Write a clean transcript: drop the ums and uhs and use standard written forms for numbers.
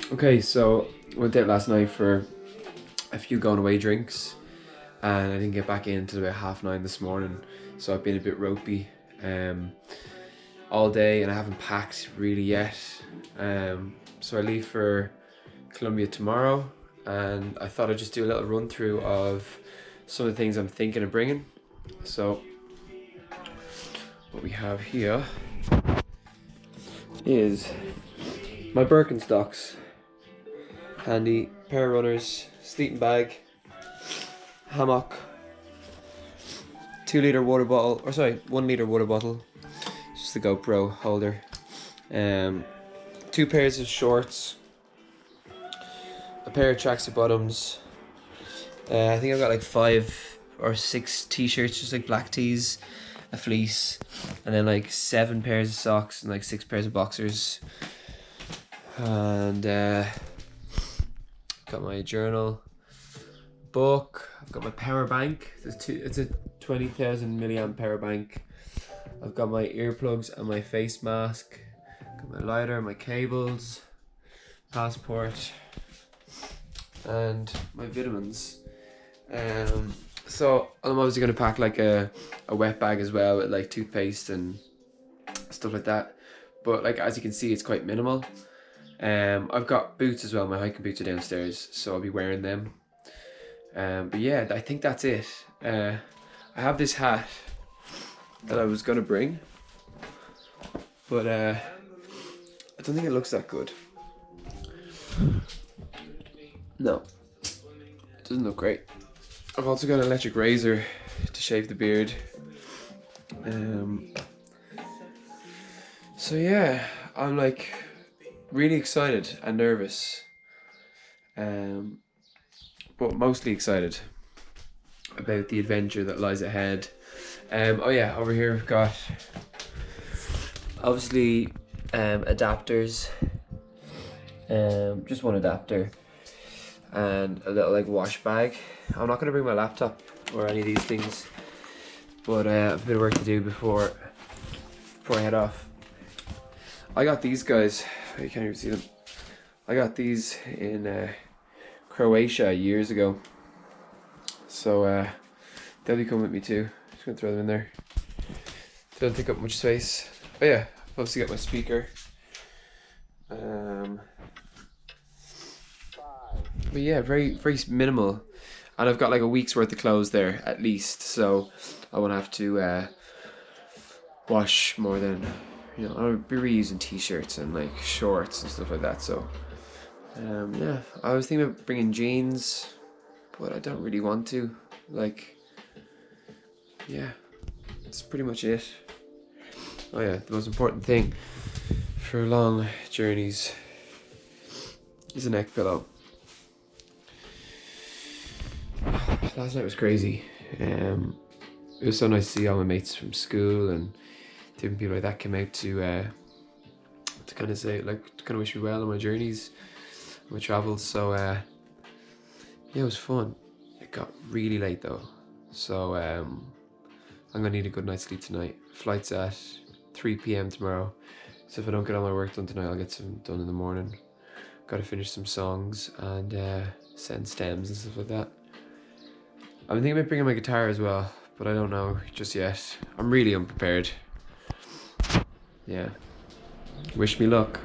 Okay, so I went out last night for a few going away drinks, and I didn't get back in until about 9:30 this morning. So I've been a bit ropey um, all day, and I haven't packed really yet. So I leave for Colombia tomorrow, and I thought I'd just do a little run through of some of the things I'm thinking of bringing. So what we have here is my Birkenstocks. Handy pair of runners, sleeping bag, hammock, 2 litre water bottle, or sorry, 1 litre water bottle, just the GoPro holder, 2 pairs of shorts, a pair of tracksuit bottoms. I think I've got like 5 or 6 t-shirts, just like black tees, a fleece, and then like 7 pairs of socks and like 6 pairs of boxers. And got my journal, book. I've got my power bank. It's a 20,000 milliamp power bank. I've got my earplugs and my face mask. Got my lighter, my cables, passport, and my vitamins. So I'm obviously gonna pack like a wet bag as well with like toothpaste and stuff like that. But like as you can see, it's quite minimal. I've got boots as well. My hiking boots are downstairs, so I'll be wearing them. But yeah, I think that's it. I have this hat that I was gonna bring, but I don't think it looks that good. No, it doesn't look great. I've also got an electric razor to shave the beard. So yeah, I'm like really excited and nervous, but mostly excited about the adventure that lies ahead. Oh yeah, over here we've got obviously adapters, just one adapter, and a little like wash bag. I'm not gonna bring my laptop or any of these things, but I have a bit of work to do before I head off. I got these guys. You can't even see them. I got these in Croatia years ago, so they'll be coming with me too. Just gonna throw them in there. They don't take up much space. Oh yeah, I've obviously got my speaker. But yeah, very minimal, and I've got like a week's worth of clothes there at least, so I won't have to wash more than, you know, I'll be reusing t-shirts and like shorts and stuff like that. So yeah, I was thinking about bringing jeans, but I don't really want to. Like, yeah, that's pretty much it. Oh yeah, the most important thing for long journeys is a neck pillow. Last night was crazy. It was so nice to see all my mates from school and different people like that came out to kind of say, like, to kind of wish me well on my journeys, my travels. So yeah, it was fun. It got really late though, so I'm gonna need a good night's sleep tonight. Flight's at 3 p.m. tomorrow, so if I don't get all my work done tonight, I'll get some done in the morning. Got to finish some songs and send stems and stuff like that. I'm thinking about bringing my guitar as well, but I don't know just yet. I'm really unprepared. Yeah. Wish me luck.